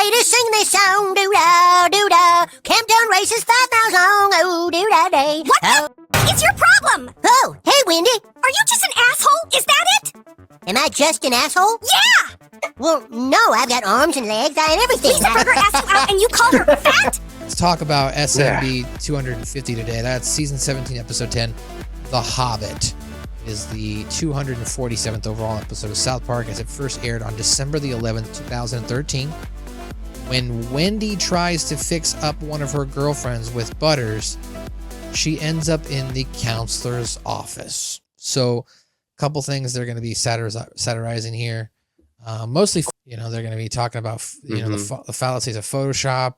cheerleaders sing this song, doo-da, doo-da. Camptown races 5 miles long, oh, doo-da day. What the is your problem? Oh, hey, Wendy. Are you just an asshole? Is that it? Am I just an asshole? Yeah! Well, no, I've got arms and legs and everything. Lisa Burger asked you out and you called her fat? Let's talk about SMB 250 today. That's season 17, episode 10, The Hobbit. It is the 247th overall episode of South Park as it first aired on December the 11th, 2013. When Wendy tries to fix up one of her girlfriends with Butters, she ends up in the counselor's office. So a couple things they're going to be satirizing here. Mostly, they're going to be talking about, the fallacies of Photoshop,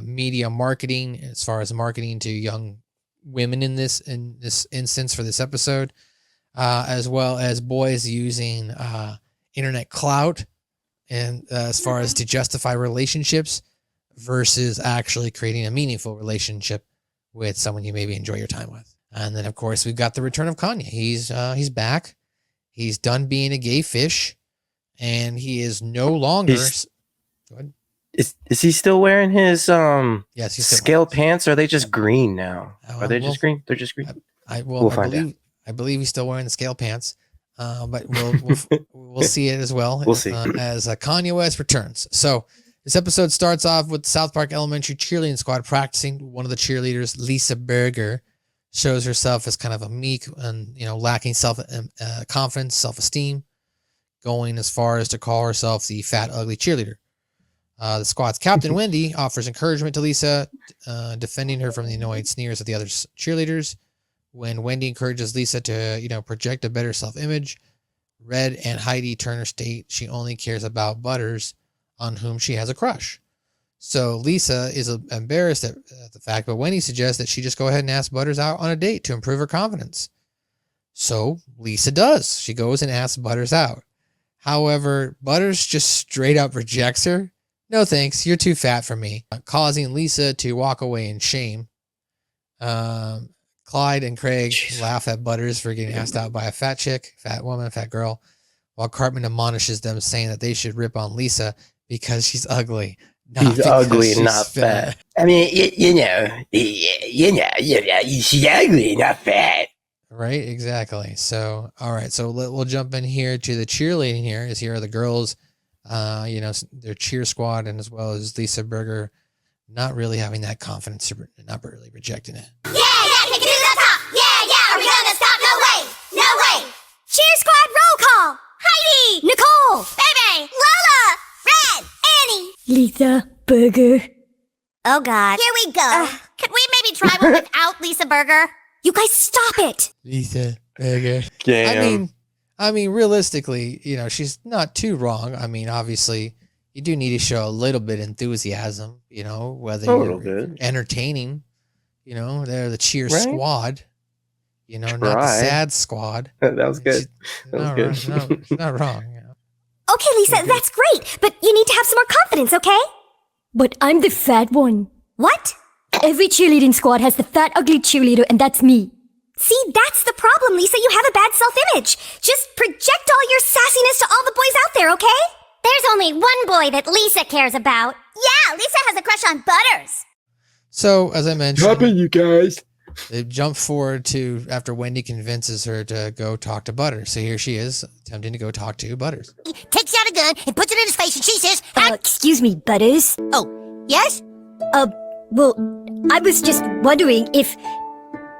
media marketing, as far as marketing to young women in this instance for this episode, as well as boys using internet clout and as far as to justify relationships versus actually creating a meaningful relationship with someone you maybe enjoy your time with. And then, of course, we've got the return of Kanye. He's back. He's done being a gay fish, and he is no longer. Go ahead. Is he still wearing his yes, he's scale pants? Or are they just green now? Are they just green? They're just green. We'll find out. I believe he's still wearing the scale pants, but we'll see it as well. We'll see as Kanye West returns. So this episode starts off with South Park Elementary cheerleading squad practicing. One of the cheerleaders, Lisa Burger, shows herself as kind of a meek and lacking confidence, self-esteem, going as far as to call herself the fat, ugly cheerleader. The squad's captain, Wendy, offers encouragement to Lisa, defending her from the annoyed sneers of the other cheerleaders. When Wendy encourages Lisa to, project a better self-image, Red and Heidi Turner state she only cares about Butters, on whom she has a crush. So Lisa is embarrassed at the fact, but Wendy suggests that she just go ahead and ask Butters out on a date to improve her confidence. So Lisa does. She goes and asks Butters out. However, Butters just straight up rejects her. No thanks, you're too fat for me, causing Lisa to walk away in shame. Clyde and Craig laugh at Butters for getting asked out by a fat chick, fat woman, fat girl, while Cartman admonishes them, saying that they should rip on Lisa because she's ugly. She's ugly, not fat. I mean, she's ugly, not fat. Right, exactly. So, all right, so we'll jump in here to the cheerleading here. Here are the girls, their cheer squad, and as well as Lisa Burger, not really having that confidence, not really rejecting it. Yeah, take it to the top. Yeah, are we gonna stop? No way. Cheer squad roll call. Heidi, Nicole, Bebe, Lola, Red, Annie, Lisa Burger. Oh God. Here we go. Could we maybe try one without Lisa Burger? You guys stop it. Lisa Burger. Damn. I mean, realistically, she's not too wrong. I mean, obviously, you do need to show a little bit of enthusiasm, whether you're entertaining, they're the cheer squad, not the sad squad. That was good. She's not wrong. Okay, Lisa, that's great, but you need to have some more confidence, okay? But I'm the fat one. What? Every cheerleading squad has the fat, ugly cheerleader, and that's me. See, that's the problem, Lisa. You have a bad self-image. Just project all your sassiness to all the boys out there, okay? There's only one boy that Lisa cares about. Yeah, Lisa has a crush on Butters. So, as I mentioned, Dropping you guys. They jump forward to after Wendy convinces her to go talk to Butters. So here she is, attempting to go talk to Butters. Takes out a gun and puts it in his face, and she says, Excuse me, Butters. Oh, yes? Well, I was just wondering if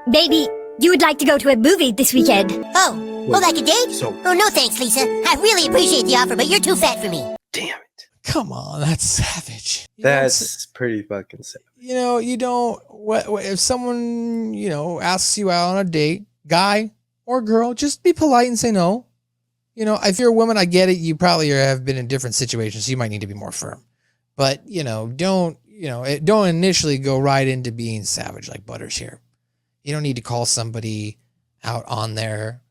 maybe you would like to go to a movie this weekend. Oh, like a date? Oh, no thanks, Lisa. I really appreciate the offer, but you're too fat for me. Damn it. Come on, that's savage. That's pretty fucking savage. You don't, if someone, asks you out on a date, guy or girl, just be polite and say no. If you're a woman, I get it. You probably have been in different situations, so you might need to be more firm. But, don't initially go right into being savage like Butters here. You don't need to call somebody out on their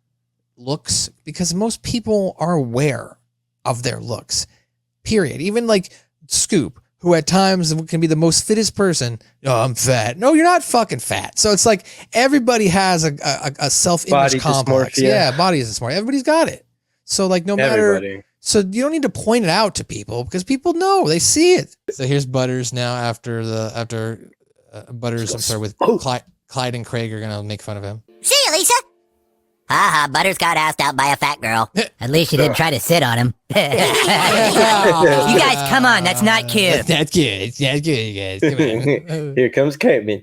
looks because most people are aware of their looks, period. Even like Scoop, who at times can be the most fittest person. Oh, I'm fat. No, you're not fucking fat. So it's like everybody has a self-image Body complex. dysmorphia. Yeah, body dysmorphia. Everybody's got it. So like no matter. Everybody. So you don't need to point it out to people because people know, they see it. So here's Butters now after Butters, I'm sorry, with Clyde and Craig are going to make fun of him. See you, Lisa. Haha, Butters got asked out by a fat girl. At least she didn't try to sit on him. You guys, come on, that's not cute. That's good. That's good, you guys. Come on. Here comes Cartman.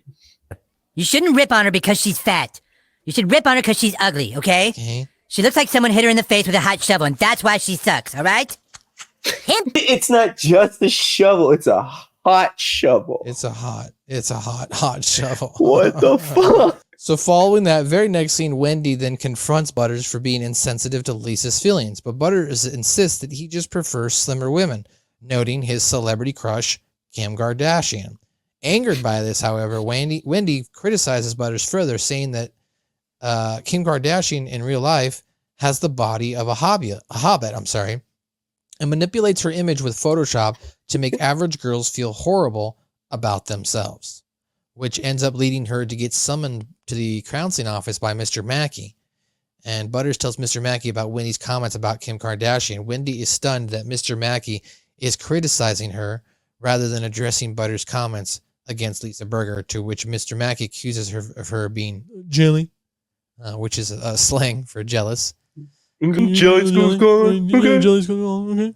You shouldn't rip on her because she's fat. You should rip on her because she's ugly, okay? Okay. She looks like someone hit her in the face with a hot shovel, and that's why she sucks, all right? It's not just a shovel, it's a hot shovel. It's a hot shovel. What the fuck? So following that very next scene, Wendy then confronts Butters for being insensitive to Lisa's feelings, but Butters insists that he just prefers slimmer women, noting his celebrity crush, Kim Kardashian. Angered by this, however, Wendy criticizes Butters further, saying that Kim Kardashian in real life has the body of a hobbit, and manipulates her image with Photoshop to make average girls feel horrible about themselves, which ends up leading her to get summoned to the counseling office by Mr. Mackey. And Butters tells Mr. Mackey about Wendy's comments about Kim Kardashian. Wendy is stunned that Mr. Mackey is criticizing her rather than addressing Butters' comments against Lisa Berger, to which Mr. Mackey accuses her of her being jelly, which is a slang for jealous. Jelly school's going. Okay. Jelly school's going. Okay.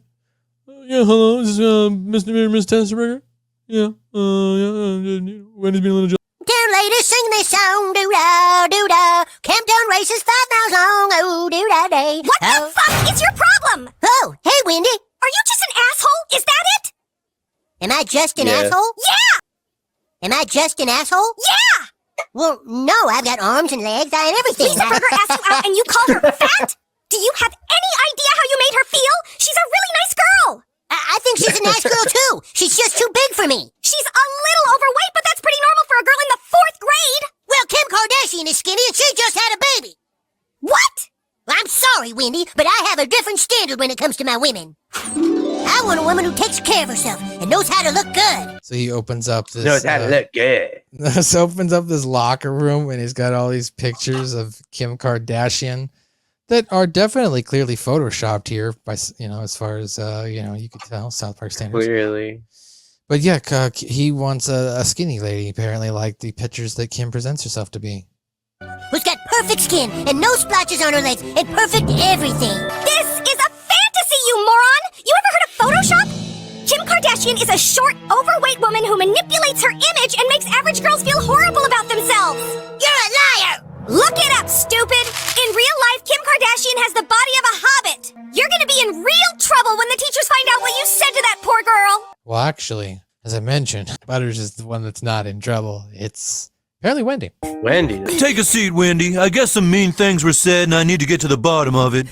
Yeah, hello. Is this Mr. and Miss Tennisberger? Yeah. Wendy's being a little jealous. Two ladies sing this song, doo-da, doo-da. Camptown races 5 miles long, oh, doo-da day. What the fuck is your problem? Oh, hey, Wendy. Are you just an asshole? Is that it? Am I just an Yeah. asshole? Yeah! Am I just an asshole? Yeah! Well, no, I've got arms and legs, I and everything. Lisa Berger asked you out and you called her fat? Do you have any idea how you made her feel? She's a really nice girl. I think she's a nice girl, too. She's just too big for me. She's a little overweight, but that's pretty normal for a girl in the 4th grade. Well, Kim Kardashian is skinny and she just had a baby. What? I'm sorry, Wendy, but I have a different standard when it comes to my women. I want a woman who takes care of herself and knows how to look good. So he opens up this. Knows how to look good. So opens up this locker room and he's got all these pictures of Kim Kardashian that are definitely clearly photoshopped here by, as far as, you could tell, South Park standards. Clearly. But yeah, he wants a skinny lady, apparently, like the pictures that Kim presents herself to be. Who's got perfect skin and no splotches on her legs and perfect everything. This is a fantasy, you moron! You ever heard of Photoshop? Kim Kardashian is a short, overweight woman who manipulates her image and makes average girls feel horrible about themselves. You're a liar! Look it up, stupid! In real life, Kim Kardashian has the body of a hobbit. You're gonna be in real trouble when the teachers find out what you said to that poor girl. Well, actually, as I mentioned, Butters is the one that's not in trouble. It's apparently Wendy. Wendy. Take a seat, Wendy. I guess some mean things were said and I need to get to the bottom of it.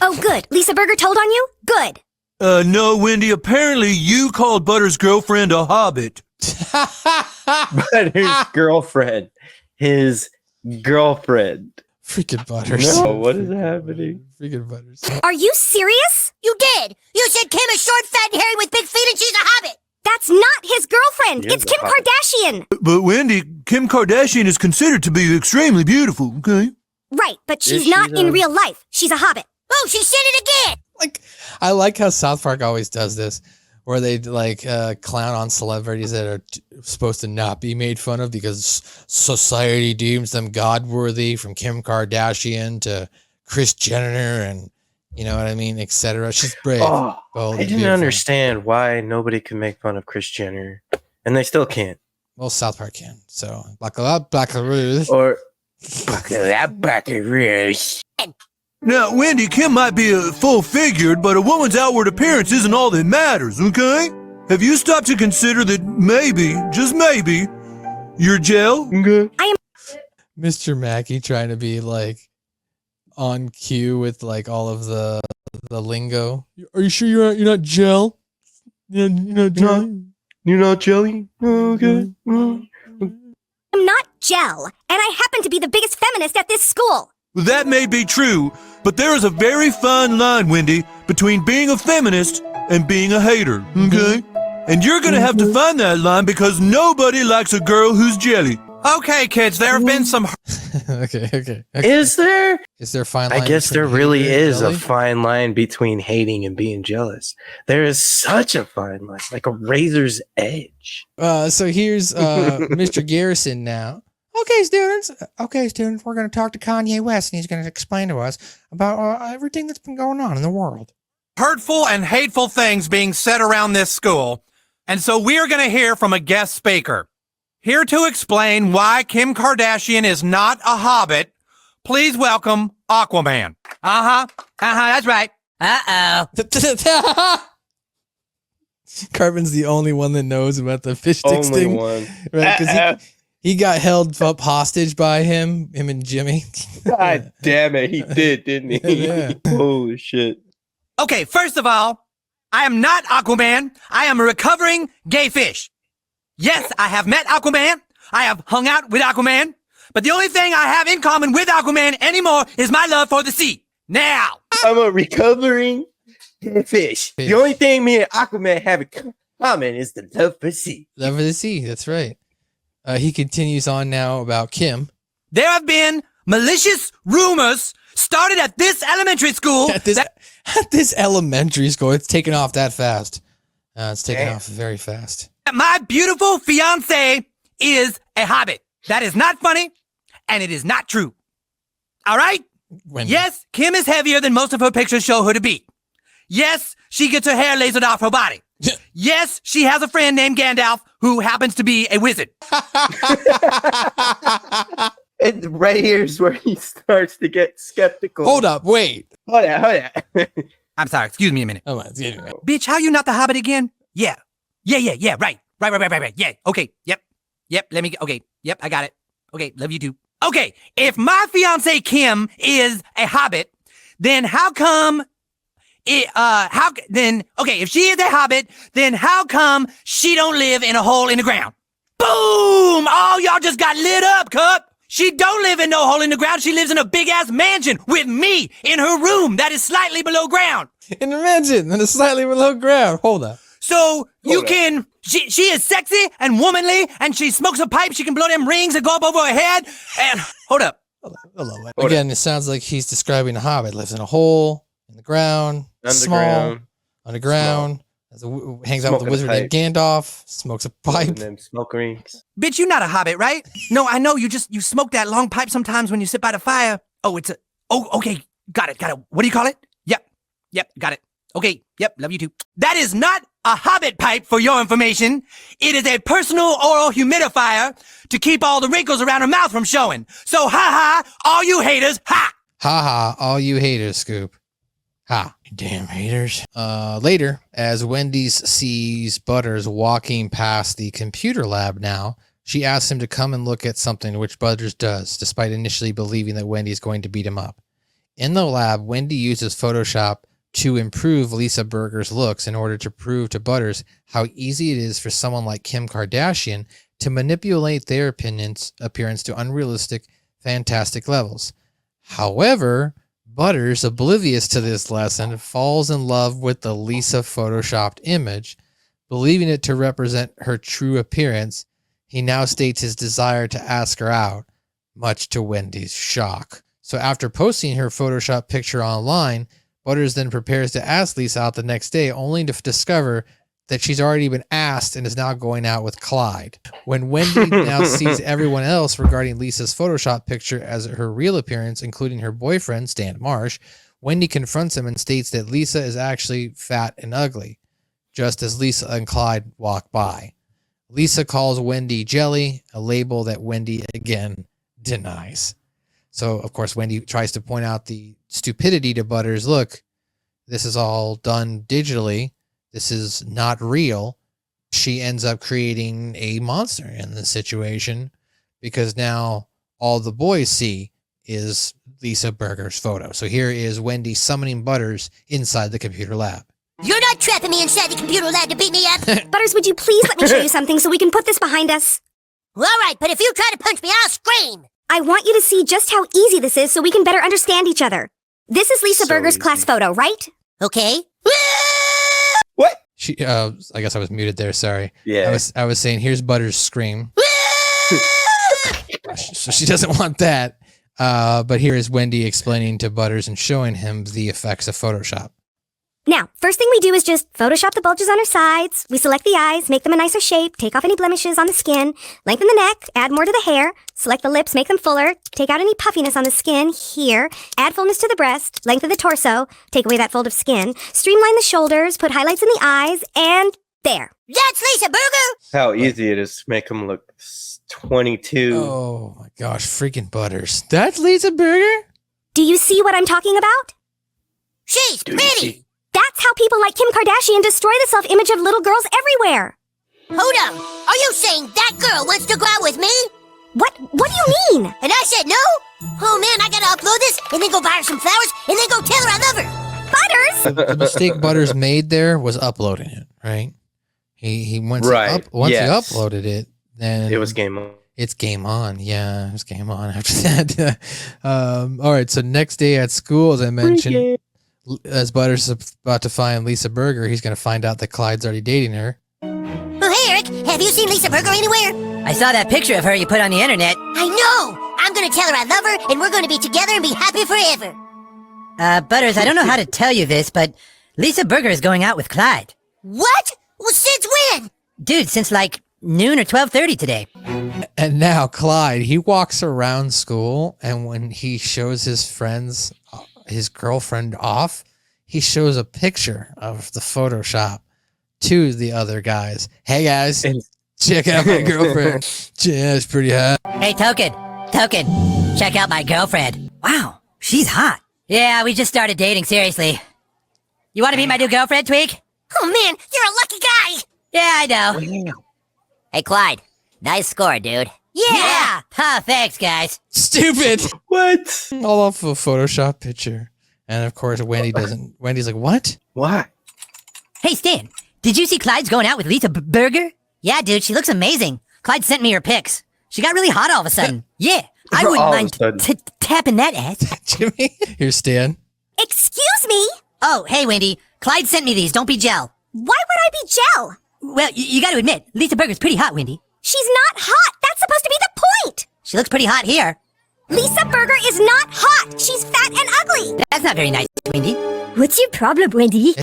Oh, good. Lisa Berger told on you? Good. No, Wendy. Apparently you called Butters' girlfriend a hobbit. Butters' girlfriend. His girlfriend. Freaking Butters. No, what is happening? Freaking Butters. Are you serious? You did! You said Kim is short, fat, and hairy with big feet and she's a hobbit! That's not his girlfriend. He is It's a Kim hobbit. Kardashian. But Wendy, Kim Kardashian is considered to be extremely beautiful, okay? Right, but she's Is she, not in though? real life. She's a hobbit. Oh, she said it again! I like how South Park always does this, where they clown on celebrities that are supposed to not be made fun of because society deems them godworthy, from Kim Kardashian to Kris Jenner and you know what I mean, etc. She's brave. Oh, bold, I and didn't beautiful. understand why nobody could make fun of Kris Jenner. And they still can't. Well, South Park can. So Blackaroo. Or Now, Wendy, Kim might be full-figured, but a woman's outward appearance isn't all that matters, okay? Have you stopped to consider that maybe, just maybe, you're gel? okay. Mr. Mackey trying to be like on cue with like all of the lingo. Are you sure you're not gel? You're not gel. You're not jelly? Okay. I'm not gel, and I happen to be the biggest feminist at this school. Well, that may be true, but there is a very fine line, Wendy, between being a feminist and being a hater, okay? And you're gonna have to find that line because nobody likes a girl who's jelly. Okay, kids, there have been some. Okay. Is there? Is there a fine line? I guess there between really hating and is a jelly? fine line between hating and being jealous. There is such a fine line, like a razor's edge. So here's Mr. Garrison now. Okay, students, we're going to talk to Kanye West, and he's going to explain to us about everything that's been going on in the world. Hurtful and hateful things being said around this school. And so we're going to hear from a guest speaker. Here to explain why Kim Kardashian is not a hobbit, please welcome Aquaman. That's right. Uh-oh. Cartman's the only one that knows about the fish sticks Only thing. one. Right, because he got held up hostage by him and Jimmy. God damn it, he did, didn't he? Yeah. Holy shit. Okay, first of all, I am not Aquaman. I am a recovering gay fish. Yes, I have met Aquaman. I have hung out with Aquaman. But the only thing I have in common with Aquaman anymore is my love for the sea. Now. I'm a recovering fish. The only thing me and Aquaman have in common is the love for sea. Love for the sea, that's right. He continues on now about Kim. There have been malicious rumors started at this elementary school. At this elementary school, it's taken off that fast. It's taken off very fast. My beautiful fiance is a hobbit. That is not funny, and it is not true. All right? Wendy. Yes, Kim is heavier than most of her pictures show her to be. Yes, she gets her hair lasered off her body. Yes, she has a friend named Gandalf who happens to be a wizard. And right here is where he starts to get skeptical. Hold up, wait. Hold on. I'm sorry, excuse me a minute. Hold on, excuse me. Bitch, how you not the hobbit again? Yeah, right. Yeah, okay, yep, let me, okay, yep, I got it. Okay, love you too. Okay, if my fiance Kim is a hobbit, then how come if she is a hobbit, then how come she don't live in a hole in the ground? Boom! Oh, y'all just got lit up, cup. She don't live in no hole in the ground. She lives in a big-ass mansion with me in her room that is slightly below ground. In a mansion and it's slightly below ground. Hold up. So she is sexy and womanly, and she smokes a pipe. She can blow them rings that go up over her head. And hold up. Again, it sounds like he's describing a hobbit. Lives in a hole, in the ground, underground. Hangs out with a wizard named Gandalf. Smokes a pipe. Them smoke rings. Bitch, you not a hobbit, right? No, I know. You smoke that long pipe sometimes when you sit by the fire. Oh, okay. Got it. What do you call it? Yep, got it. Okay, yep, love you too. That is not a hobbit pipe, for your information. It is a personal oral humidifier to keep all the wrinkles around her mouth from showing. So, ha, all you haters, ha! Ha, all you haters, Scoop. Ha, you damn haters. Later, as Wendy sees Butters walking past the computer lab now, she asks him to come and look at something, which Butters does, despite initially believing that Wendy is going to beat him up. In the lab, Wendy uses Photoshop to improve Lisa Berger's looks in order to prove to Butters how easy it is for someone like Kim Kardashian to manipulate their appearance to unrealistic, fantastic levels. However, Butters, oblivious to this lesson, falls in love with the Lisa photoshopped image. Believing it to represent her true appearance, he now states his desire to ask her out, much to Wendy's shock. So after posting her Photoshop picture online, Butters then prepares to ask Lisa out the next day, only to discover that she's already been asked and is now going out with Clyde. When Wendy now sees everyone else regarding Lisa's Photoshop picture as her real appearance, including her boyfriend, Stan Marsh, Wendy confronts him and states that Lisa is actually fat and ugly, just as Lisa and Clyde walk by. Lisa calls Wendy Jelly, a label that Wendy again denies. So, of course, Wendy tries to point out the stupidity to Butters. Look, this is all done digitally. This is not real. She ends up creating a monster in the situation because now all the boys see is Lisa Berger's photo. So here is Wendy summoning Butters inside the computer lab. You're not trapping me inside the computer lab to beat me up. Butters, would you please let me show you something so we can put this behind us? All right, but if you try to punch me, I'll scream. I want you to see just how easy this is so we can better understand each other. This is Lisa Berger's class photo, right? Okay. What? I guess I was muted there. Sorry. Yeah. I was saying, here's Butters' scream. So she doesn't want that. But here is Wendy explaining to Butters and showing him the effects of Photoshop. Now, first thing we do is just Photoshop the bulges on her sides. We select the eyes, make them a nicer shape, take off any blemishes on the skin, lengthen the neck, add more to the hair, select the lips, make them fuller, take out any puffiness on the skin here, add fullness to the breast, lengthen the torso, take away that fold of skin, streamline the shoulders, put highlights in the eyes, and there. That's Lisa Burger. How easy it is to make him look 22. Oh my gosh, freaking Butters. That's Lisa Burger? Do you see what I'm talking about? She's pretty. That's how people like Kim Kardashian destroy the self-image of little girls everywhere. Hold on. Are you saying that girl wants to go out with me? What do you mean? And I said no? Oh man, I gotta upload this and then go buy her some flowers and then go tell her I love her. Butters! The mistake Butters made there was uploading it, right? He once Right, he yes. uploaded it, then It was game on. it's game on. Yeah, it was game on after that. All right, so next day at school, as I mentioned, as Butters is about to find Lisa Burger, he's going to find out that Clyde's already dating her. Oh, hey, Eric, have you seen Lisa Burger anywhere? I saw that picture of her you put on the internet. I know! I'm gonna tell her I love her and we're gonna be together and be happy forever. Butters, I don't know how to tell you this, but Lisa Burger is going out with Clyde. What? Well, since when? Dude, since like noon or 12:30 today. And now Clyde, he walks around school, and when he shows his friends his girlfriend off, he shows a picture of the Photoshop to the other guys. Hey guys, check out my girlfriend. Yeah, it's pretty hot. Hey, Token, check out my girlfriend. Wow, she's hot. Yeah, we just started dating, seriously. You want to meet my new girlfriend, Tweak? Oh man, you're a lucky guy! Yeah, I know. Hey, Clyde. Nice score, dude. Yeah! Huh, thanks, guys. Stupid. What? All off of a Photoshop picture. And of course, Wendy's like, what? Why? Hey, Stan, did you see Clyde's going out with Lisa Burger? Yeah, dude, she looks amazing. Clyde sent me her pics. She got really hot all of a sudden. Yeah, I wouldn't All of a mind sudden. tapping that ass. Jimmy? Here's Stan. Excuse me? Oh, hey, Wendy. Clyde sent me these. Don't be gel. Why would I be gel? Well, you got to admit, Lisa Burger's pretty hot, Wendy. She's not hot. That's supposed to be the point. She looks pretty hot here. Lisa Burger is not hot. She's fat and ugly. That's not very nice, Wendy. What's your problem, Wendy?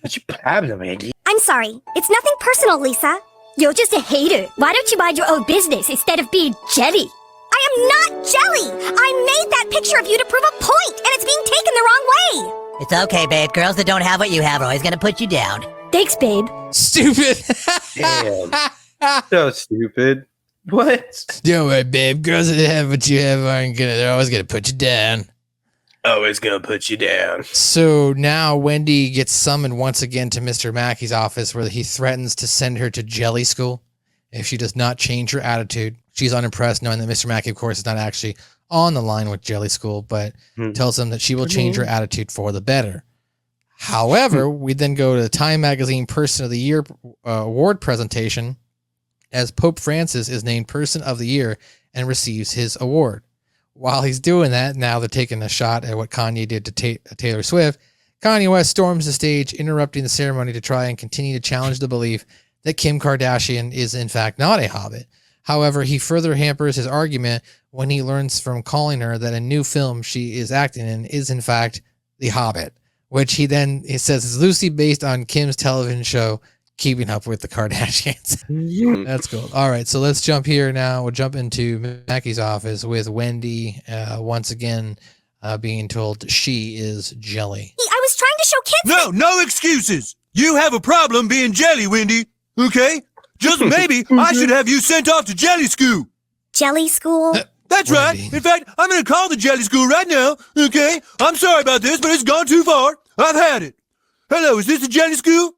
What's your problem, Andy? I'm sorry. It's nothing personal, Lisa. You're just a hater. Why don't you mind your own business instead of being jelly? I am not jelly. I made that picture of you to prove a point, and it's being taken the wrong way. It's okay, babe. Girls that don't have what you have are always going to put you down. Thanks, babe. Stupid. Damn. So stupid. What? Don't worry, babe. Girls that have what you have they're always gonna put you down. Always gonna put you down. So now Wendy gets summoned once again to Mr. Mackey's office, where he threatens to send her to jelly school if she does not change her attitude. She's unimpressed, knowing that Mr. Mackey, of course, is not actually on the line with jelly school, but tells him that she will change her attitude for the better. However, we then go to the Time Magazine Person of the Year award presentation, as Pope Francis is named Person of the Year and receives his award. While he's doing that, now they're taking a shot at what Kanye did to Taylor Swift. Kanye West storms the stage, interrupting the ceremony to try and continue to challenge the belief that Kim Kardashian is in fact not a Hobbit. However, he further hampers his argument when he learns from calling her that a new film she is acting in is in fact The Hobbit, which he says is loosely based on Kim's television show Keeping Up with the Kardashians. That's cool. All right, so let's jump here now. We'll jump into Mackey's office with Wendy once again being told she is jelly. I was trying to show kids. No excuses. You have a problem being jelly, Wendy. Okay? Just maybe I should have you sent off to jelly school. Jelly school? That's right. Wendy. In fact, I'm going to call the jelly school right now. Okay? I'm sorry about this, but it's gone too far. I've had it. Hello, is this the jelly school?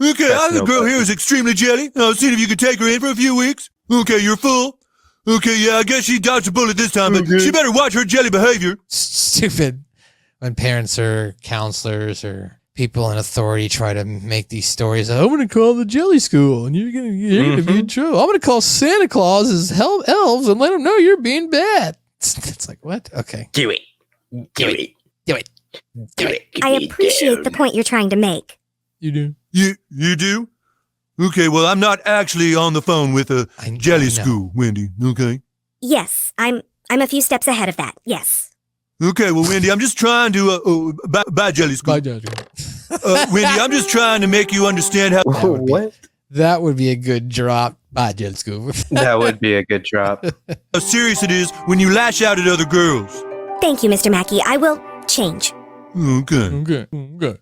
Okay, I have a girl here who's extremely jelly. I was seeing if you could take her in for a few weeks. Okay, you're full. Okay, yeah, I guess she dodged a bullet this time, but she better watch her jelly behavior. Stupid. When parents or counselors or people in authority try to make these stories, I'm going to call the jelly school and you're going to be in trouble. I'm going to call Santa Claus's elves and let them know you're being bad. It's like, what? Okay. Do it. Do it. Do it. Do it. I appreciate the point you're trying to make. You do. You do? Okay, well, I'm not actually on the phone with a jelly school, Wendy, okay? Yes, I'm a few steps ahead of that. Yes. Okay, well, Wendy, I'm just trying to, bye, Jelly Scoop. Bye, Judge. Wendy, I'm just trying to make you understand how. What? That would be a good drop. Bye, Judge Scoop. That would be a good drop. How serious it is when you lash out at other girls. Thank you, Mr. Mackey. I will change. Okay. Okay.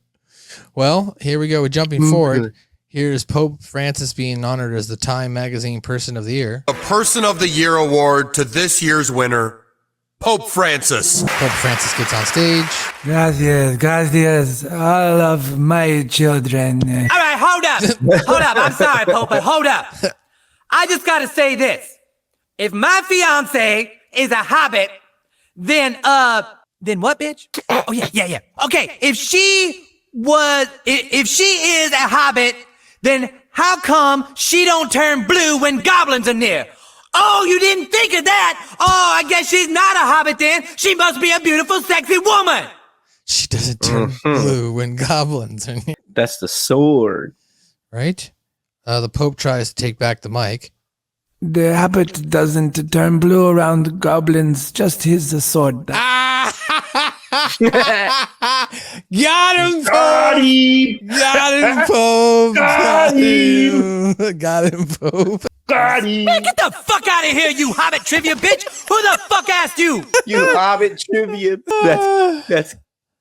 Well, here we go. We're jumping forward. Here's Pope Francis being honored as the Time Magazine Person of the Year. A Person of the Year award to this year's winner, Pope Francis. Pope Francis gets on stage. Gracias. All of my children. All right, hold up. I'm sorry, Pope, but hold up. I just gotta say this. If my fiance is a hobbit, then what, bitch? Oh, yeah. Okay, if she is a hobbit, then how come she don't turn blue when goblins are near? Oh, you didn't think of that? Oh, I guess she's not a hobbit then. She must be a beautiful, sexy woman. She doesn't turn blue when goblins are near. That's the sword. Right? The Pope tries to take back the mic. The habit doesn't turn blue around goblins, just his sword. Got him, Pope! Got him, Pope! Got him, Pope! Man, get the fuck out of here, you hobbit trivia bitch! Who the fuck asked you? You Hobbit trivia.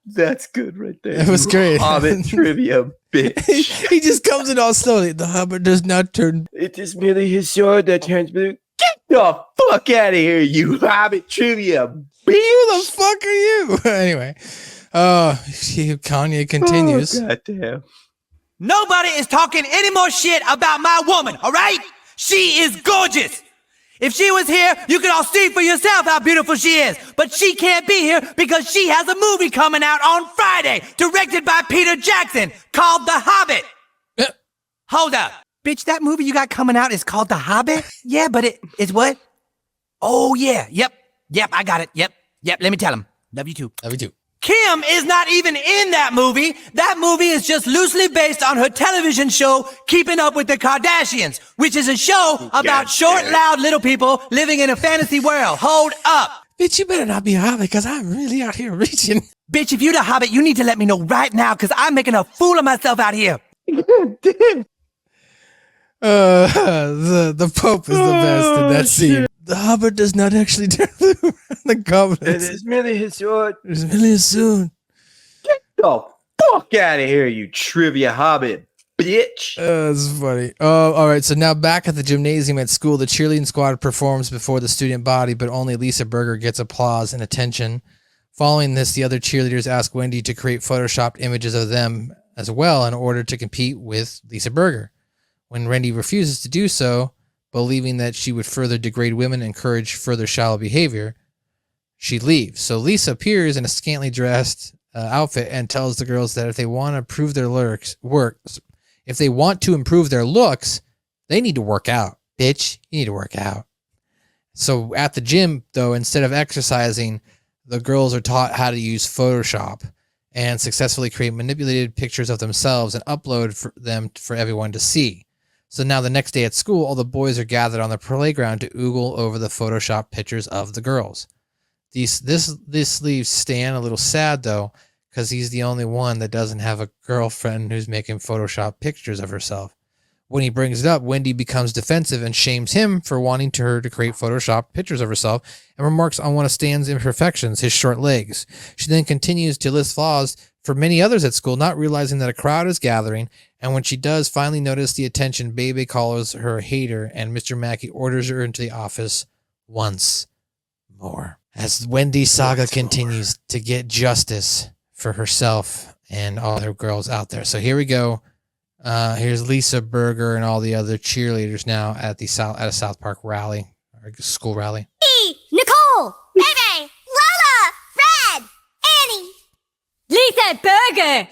That's good right there. That was great. Hobbit trivia, bitch. He just comes in all slowly. The Hobbit does not turn. It is merely his sword that turns blue. Get the fuck out of here, you Hobbit trivia, bitch. Who the fuck are you? Anyway, Kanye continues. Oh, goddamn. Nobody is talking any more shit about my woman, all right? She is gorgeous. If she was here, you could all see for yourself how beautiful she is. But she can't be here because she has a movie coming out on Friday, directed by Peter Jackson, called The Hobbit. Hold up. Bitch, that movie you got coming out is called The Hobbit? Yeah, but it's what? Oh, yeah. Yep, I got it. Yep, let me tell him. Love you too. Love you too. Kim is not even in that movie. That movie is just loosely based on her television show, Keeping Up with the Kardashians, which is a show about short, loud little people living in a fantasy world. Hold up. Bitch, you better not be a hobbit because I'm really out here reaching. Bitch, if you're the hobbit, you need to let me know right now because I'm making a fool of myself out here. Damn. The Pope is the best in that scene. The Hobbit does not actually turn blue around the goblins. It is merely his sword. It is merely soon. Get the fuck out of here, you trivia Hobbit, bitch. That's funny. Oh, all right. So now back at the gymnasium at school, the cheerleading squad performs before the student body, but only Lisa Berger gets applause and attention. Following this, the other cheerleaders ask Wendy to create photoshopped images of them as well in order to compete with Lisa Berger. When Wendy refuses to do so, believing that she would further degrade women and encourage further shallow behavior, she leaves. So Lisa appears in a scantily dressed outfit and tells the girls that if they want to improve their looks, they need to work out. Bitch, you need to work out. So at the gym, though, instead of exercising, the girls are taught how to use Photoshop and successfully create manipulated pictures of themselves and upload them for everyone to see. So now the next day at school, all the boys are gathered on the playground to oogle over the Photoshop pictures of the girls. This leaves Stan a little sad, though, because he's the only one that doesn't have a girlfriend who's making Photoshop pictures of herself. When he brings it up, Wendy becomes defensive and shames him for wanting her to create Photoshop pictures of herself and remarks on one of Stan's imperfections, his short legs. She then continues to list flaws for many others at school, not realizing that a crowd is gathering, and when she does finally notice the attention, Bebe calls her a hater, and Mr. Mackey orders her into the office once more. As Wendy's saga continues to get justice for herself and all her girls out there. So here we go. Here's Lisa Berger and all the other cheerleaders now at a South Park rally, or school rally. Hey, Nicole, Bebe, Lola, Fred, Annie, Lisa Berger!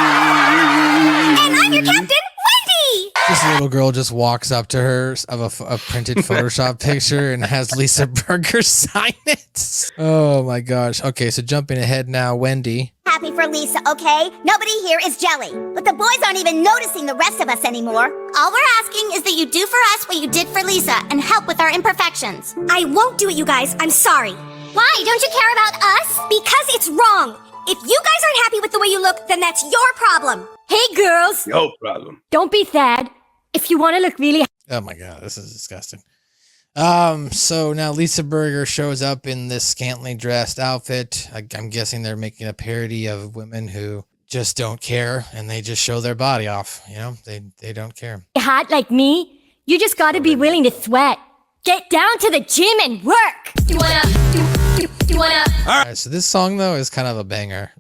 and I'm your captain, Wendy! This little girl just walks up to her of a printed Photoshop picture and has Lisa Berger sign it. Oh my gosh. Okay, so jumping ahead now, Wendy. Have happy for Lisa, okay? Nobody here is jelly. But the boys aren't even noticing the rest of us anymore. All we're asking is that you do for us what you did for Lisa and help with our imperfections. I won't do it, you guys. I'm sorry. Why? Don't you care about us? Because it's wrong. If you guys aren't happy with the way you look, then that's your problem. Hey, girls. No problem. Don't be sad. If you want to look really... Oh my god, this is disgusting. So now Lisa Berger shows up in this scantily dressed outfit. I'm guessing they're making a parody of women who just don't care and they just show their body off. You know, they don't care. hot like me, you just gotta be willing to sweat. Get down to the gym and work. You wanna. All right, so this song though is kind of a banger.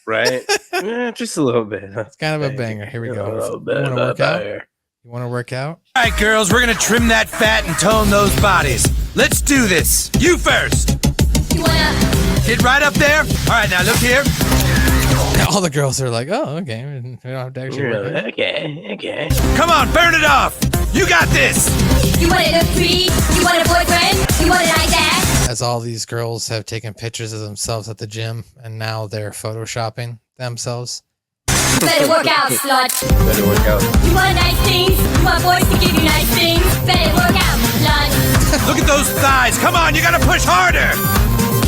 Right? Just a little bit. It's kind of a banger. Here we go. A little bit. You want to work out? You want to work out? All right, girls, we're gonna trim that fat and tone those bodies. Let's do this. You first. Get right up there. All right, now look here. All the girls are like, "Oh, okay, we don't have to actually work out." Okay. Come on, burn it off. You got this. You want to look pretty? You want a boyfriend? You want it like that? As all these girls have taken pictures of themselves at the gym, and now they're photoshopping themselves. Better work out, slut. Better work out. You want nice things? You want boys to give you nice things? Better work out, slut. Look at those thighs. Come on, you gotta push harder.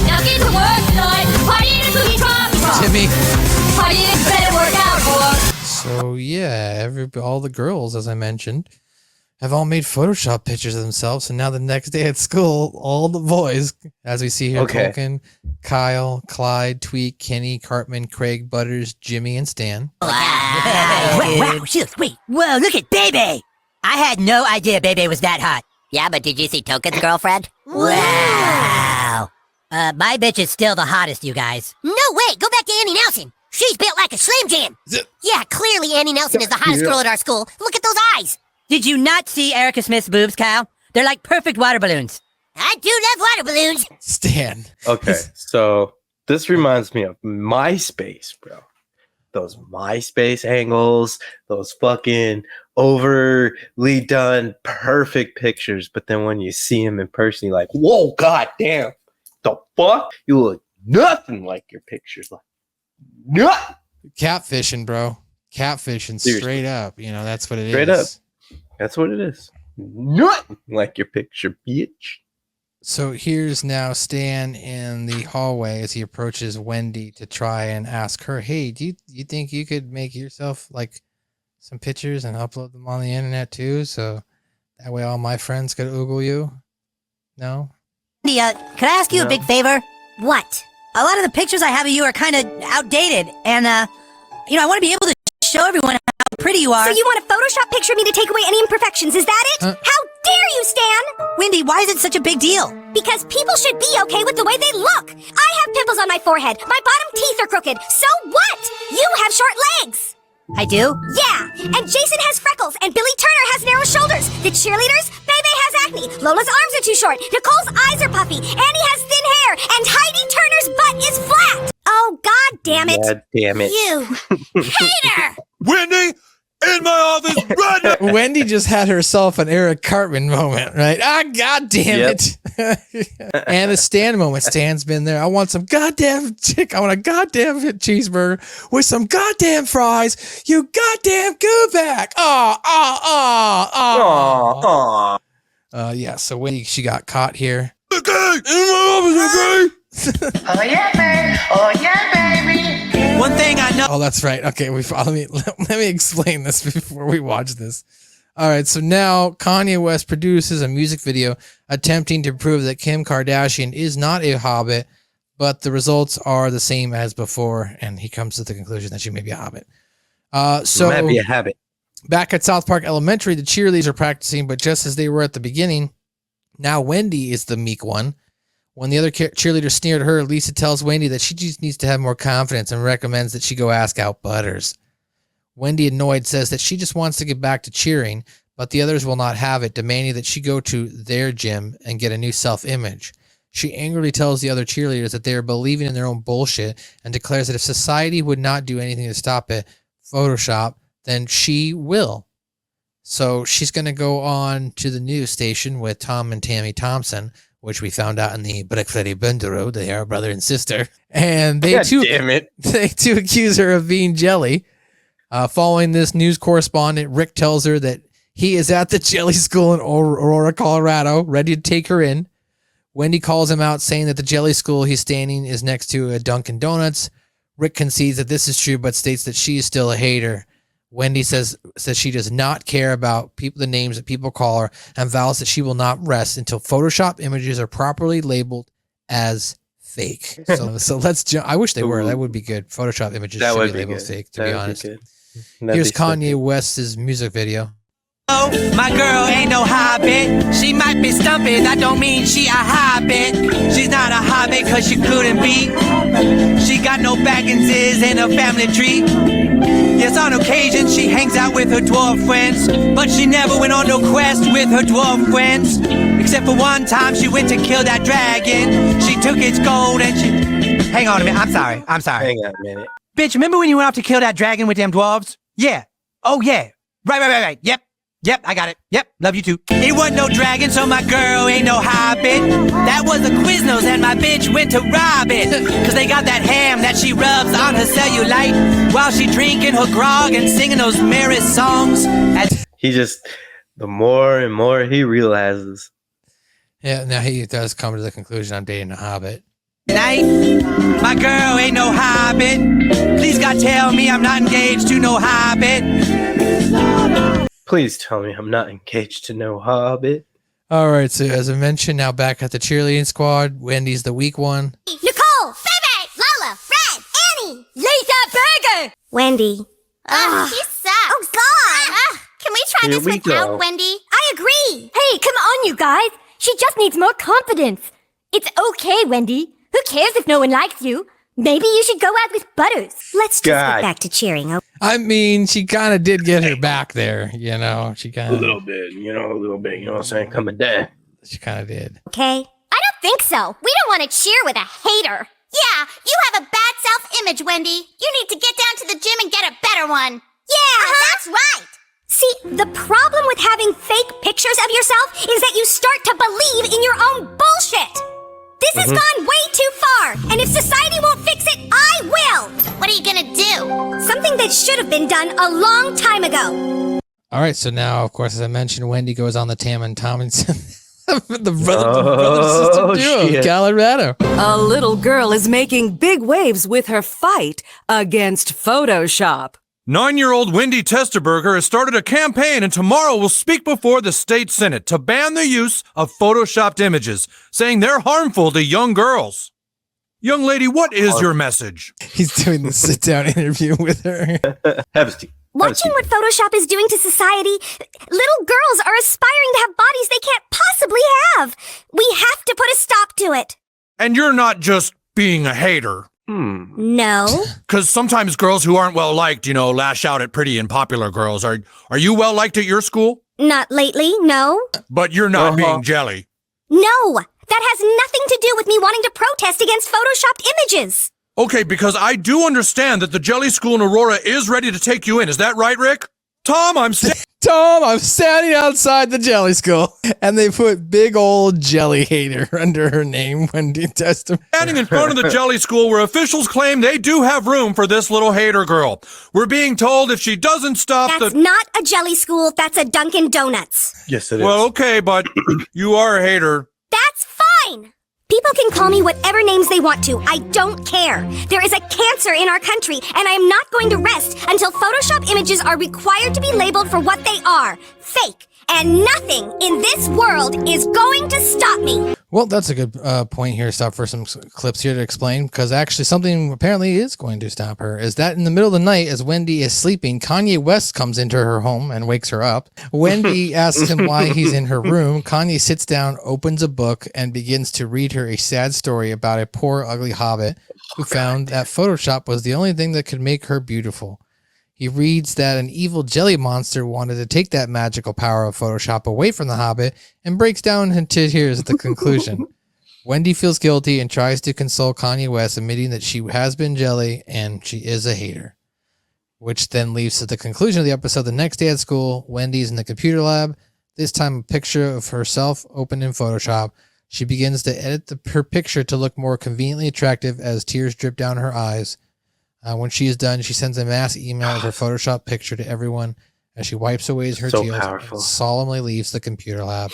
Now get to work, slut. Party in a boogie drop. Jimmy. Party in, better work out, boy. So yeah, all the girls, as I mentioned, have all made Photoshop pictures of themselves, and now the next day at school, all the boys, as we see here, Culkin, Kyle, Clyde, Tweak, Kenny, Cartman, Craig, Butters, Jimmy, and Stan. Wow, she looks great. Whoa, look at Bebe. I had no idea Bebe was that hot. Yeah, but did you see Token's girlfriend? Wow. My bitch is still the hottest, you guys. No way! Go back to Annie Nelson! She's built like a Slim Jim! Yeah, clearly Annie Nelson is the hottest girl at our school. Look at those eyes! Did you not see Erica Smith's boobs, Kyle? They're like perfect water balloons. I do love water balloons! Stan. Okay, so this reminds me of MySpace, bro. Those MySpace angles, those fucking overly done perfect pictures, but then when you see him in person, you're like, whoa, goddamn, the fuck? You look nothing like your pictures, like nothing. Catfishing, bro. Catfishing, Seriously. straight up. You know, that's what it is. Straight up. That's what it is. Nothing like your picture, bitch. So here's now Stan in the hallway as he approaches Wendy to try and ask her, "Hey, do you think you could make yourself like some pictures and upload them on the internet too, so that way all my friends could oogle you?" No? Wendy, could I ask you a big favor? What? A lot of the pictures I have of you are kind of outdated, and, I want to be able to show everyone how pretty you are. So you want a Photoshop picture of me to take away any imperfections, is that it? How dare you, Stan? Wendy, why is it such a big deal? Because people should be okay with the way they look. I have pimples on my forehead. My bottom teeth are crooked. So what? You have short legs. I do? Yeah, and Jason has freckles, and Billy Turner has narrow shoulders. The cheerleaders, Bebe has acne. Lola's arms are too short. Nicole's eyes are puffy. Annie has thin hair, and Heidi Turner's butt is flat. Oh, God damn it. God damn it. You hater. Wendy, in my office right now. Wendy just had herself an Eric Cartman moment, right? Ah, God damn it. And a Stan moment. Stan's been there. I want some goddamn chick. I want a goddamn cheeseburger with some goddamn fries. You goddamn go back. Yeah, so Wendy, she got caught here. Okay, in my office, okay? Oh yeah, baby. One thing I know. Oh, that's right. Okay, let me explain this before we watch this. All right, so now Kanye West produces a music video attempting to prove that Kim Kardashian is not a Hobbit, but the results are the same as before, and he comes to the conclusion that she may be a Hobbit. So Might be a habit. Back at South Park Elementary, the cheerleaders are practicing, but just as they were at the beginning, now Wendy is the meek one. When the other cheerleader sneered at her, Lisa tells Wendy that she just needs to have more confidence and recommends that she go ask out Butters. Wendy, annoyed, says that she just wants to get back to cheering, but the others will not have it, demanding that she go to their gym and get a new self-image. She angrily tells the other cheerleaders that they are believing in their own bullshit and declares that if society would not do anything to stop it, Photoshop, then she will. So she's going to go on to the news station with Tom and Tammy Thompson, which we found out in the Breakfast Bundero. They are brother and sister. And they God too, damn it. they too accuse her of being jelly. Following this, news correspondent Rick tells her that he is at the jelly school in Aurora, Colorado, ready to take her in. Wendy calls him out, saying that the jelly school he's standing is next to a Dunkin' Donuts. Rick concedes that this is true, but states that she is still a hater. Wendy says she does not care about the names that people call her, and vows that she will not rest until Photoshop images are properly labeled as fake. So let's jump. I wish they were. That would be good. Photoshop images That should would be be labeled good. fake, to That be would be honest. good. Here's Kanye West's music video. Oh, my girl ain't no hobbit. She might be stumpy, that don't mean she a hobbit. She's not a hobbit cause she couldn't be. She got no Bagginses in her family tree. Yes, on occasion she hangs out with her dwarf friends, but she never went on no quest with her dwarf friends. Except for one time she went to kill that dragon. She took its gold and she... Hang on a minute, I'm sorry. Hang on a minute. Bitch, remember when you went off to kill that dragon with them dwarves? Yeah. Oh, yeah. Right. Yep, I got it. Yep, love you too. It wasn't no dragon, so my girl ain't no hobbit. That was a Quiznos and my bitch went to rob it. Cause they got that ham that she rubs on her cellulite while she drinking her grog and singing those merry songs. He just, the more and more he realizes. Yeah, now he does come to the conclusion I'm dating a hobbit. Night, my girl ain't no hobbit. Please God tell me I'm not engaged to no hobbit. Please tell me I'm not engaged to no hobbit. All right, so as I mentioned, now back at the cheerleading squad, Wendy's the weak one. Nicole, Phoebe, Lola, Fred, Annie, Lisa Burger, Wendy. She sucks. Oh, God. Can we try Here this we without go. Wendy? I agree. Hey, come on, you guys. She just needs more confidence. It's okay, Wendy. Who cares if no one likes you? Maybe you should go out with Butters. Let's just God. get back to cheering. I mean, she kind of did get her back there, you know. She kind A of, little bit, you know what I'm saying? Coming down. she kind of did. Okay? I don't think so. We don't want to cheer with a hater. Yeah, you have a bad self-image, Wendy. You need to get down to the gym and get a better one. Yeah, that's right. See, the problem with having fake pictures of yourself is that you start to believe in your own bullshit. This has gone way too far, and if society won't fix it, I will. What are you gonna do? Something that should have been done a long time ago. All right, so now, of course, as I mentioned, Wendy goes on the Tam and Tomlinson, the brother sister duo of Colorado. A little girl is making big waves with her fight against Photoshop. 9-year-old Wendy Testerberger has started a campaign and tomorrow will speak before the state senate to ban the use of photoshopped images, saying they're harmful to young girls. Young lady, what is your message? He's doing the sit-down interview with her. Watching what Photoshop is doing to society, little girls are aspiring to have bodies they can't possibly have. We have to put a stop to it. And you're not just being a hater. No. Because sometimes girls who aren't well liked, lash out at pretty and popular girls. Are you well liked at your school? Not lately, no. But you're not being jelly. No, that has nothing to do with me wanting to protest against photoshopped images. Okay, because I do understand that the jelly school in Aurora is ready to take you in. Is that right, Rick? Tom, I'm standing outside the jelly school. And they put big old jelly hater under her name, Wendy Testament. standing in front of the jelly school where officials claim they do have room for this little hater girl. We're being told if she doesn't stop That's not a jelly school, that's a Dunkin' Donuts. Yes, it is. Well, okay, but you are a hater. That's fine. People can call me whatever names they want to. I don't care. There is a cancer in our country, and I am not going to rest until Photoshop images are required to be labeled for what they are, fake. And nothing in this world is going to stop me. Well, that's a good point here. Stop for some clips here to explain, because actually something apparently is going to stop her. Is that in the middle of the night, as Wendy is sleeping, Kanye West comes into her home and wakes her up. Wendy asks him why he's in her room. Kanye sits down, opens a book, and begins to read her a sad story about a poor, ugly hobbit who found that Photoshop was the only thing that could make her beautiful. He reads that an evil jelly monster wanted to take that magical power of Photoshop away from the Hobbit and breaks down into tears at the conclusion. Wendy feels guilty and tries to console Kanye West, admitting that she has been jelly and she is a hater. Which then leads to the conclusion of the episode. The next day at school, Wendy's in the computer lab. This time a picture of herself opened in Photoshop She begins to edit her picture to look more conveniently attractive as tears drip down her eyes. When she is done, she sends a mass email of her Photoshop picture to everyone as she wipes away her tears and solemnly leaves the computer lab.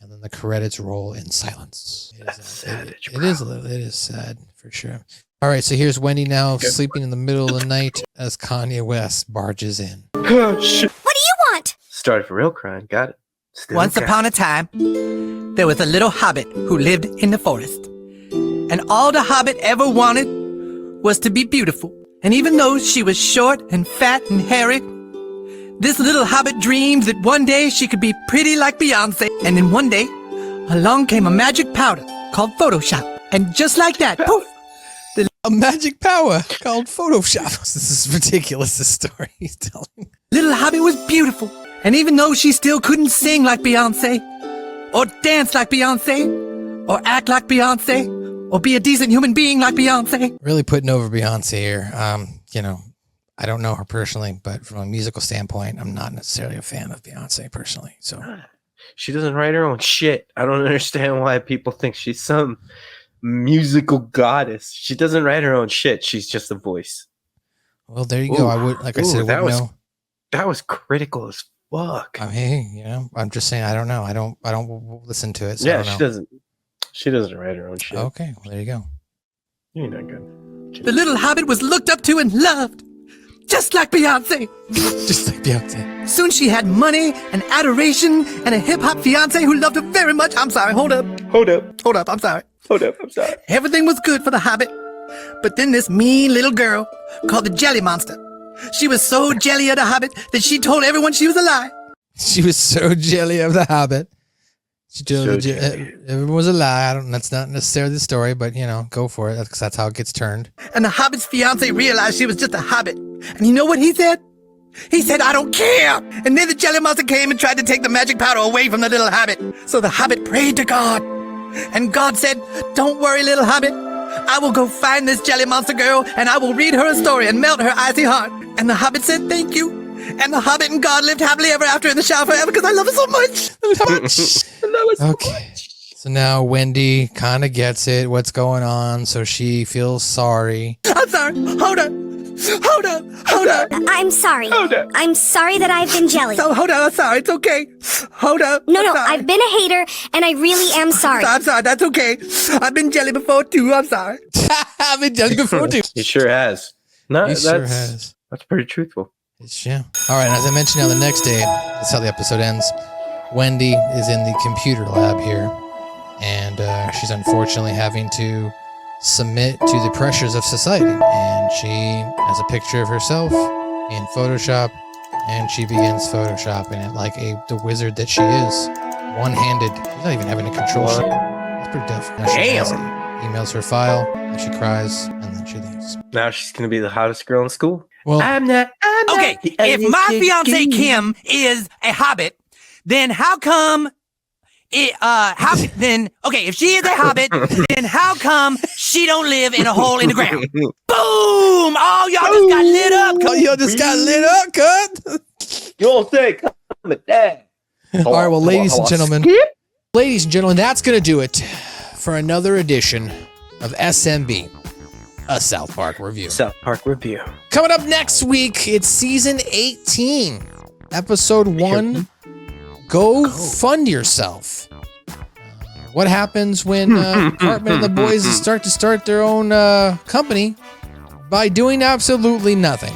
And then the credits roll in silence. That's sad. It is sad for sure. All right, so here's Wendy now sleeping in the middle of the night as Kanye West barges in. Oh, shit. What do you want? Started for real crying. Got it. Once upon a time, there was a little hobbit who lived in the forest. And all the hobbit ever wanted was to be beautiful. And even though she was short and fat and hairy, this little hobbit dreamed that one day she could be pretty like Beyonce. And then one day, along came a magic powder called Photoshop. And just like that, poof! A magic power called Photoshop. This is ridiculous, this story he's telling. Little hobbit was beautiful. And even though she still couldn't sing like Beyonce, or dance like Beyonce, or act like Beyonce, or be a decent human being like Beyonce. Really putting over Beyonce here. I don't know her personally, but from a musical standpoint, I'm not necessarily a fan of Beyonce personally. So she doesn't write her own shit. I don't understand why people think she's some musical goddess. She doesn't write her own shit. She's just a voice. Well, there you go. I would, like I said, that was critical as fuck. I mean, I'm just saying, I don't know. I don't listen to it. So Yeah, I don't know. she doesn't write her own shit. Okay, well, there you go. You're not good. The little hobbit was looked up to and loved, just like Beyonce. Just like Beyonce. Soon she had money and adoration and a hip-hop fiance who loved her very much. I'm sorry, hold up, I'm sorry. Everything was good for the hobbit. But then this mean little girl called the Jelly Monster. She was so jelly of the hobbit that she told everyone she was a lie. She was so jelly of the hobbit. She told everyone was a lie. That's not necessarily the story, but go for it because that's how it gets turned. And the hobbit's fiance realized she was just a hobbit. And you know what he said? He said, I don't care. And then the Jelly Monster came and tried to take the magic powder away from the little hobbit. So the hobbit prayed to God. And God said, don't worry, little hobbit. I will go find this Jelly Monster girl and I will read her a story and melt her icy heart. And the hobbit said, thank you. And the hobbit and God lived happily ever after in the shower forever because I love her so much. Okay. So now Wendy kind of gets it, what's going on. So she feels sorry. I'm sorry. Hold up. I'm sorry. I'm sorry that I've been jelly. So, hold up. I'm sorry. It's okay. Hold up. No, I've been a hater, and I really am sorry. I'm sorry. That's okay. I've been jelly before, too. I'm sorry. I've been jelly before, too. He sure has. No, He sure has. That's pretty truthful. Yeah. All right. As I mentioned, now the next day, that's how the episode ends. Wendy is in the computer lab here, and she's unfortunately having to submit to the pressures of society. And she has a picture of herself in Photoshop, and she begins photoshopping it like the wizard that she is, one-handed. She's not even having to control shit. That's pretty tough. Now she emails her file, and she cries, and then she leaves. Now she's gonna be the hottest girl in school. Well, okay, if my fiance Kim is a hobbit, then how come if she is a hobbit, then how come she don't live in a hole in the ground? Boom! Oh, y'all just got lit up. Y'all just got lit up, cut. You all say, come at that. All right, well, ladies and gentlemen, that's going to do it for another edition of SMB, a South Park Review. South Park Review. Coming up next week, it's season 18, episode 1. Go fund yourself. What happens when Cartman and the boys start their own company by doing absolutely nothing?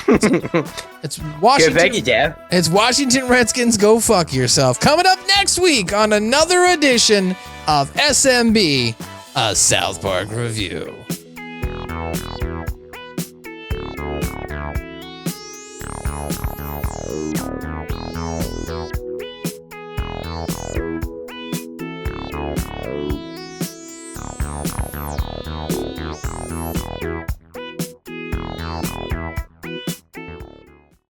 It's Washington. It's Washington Redskins. Go fuck yourself. Coming up next week on another edition of SMB, a South Park Review.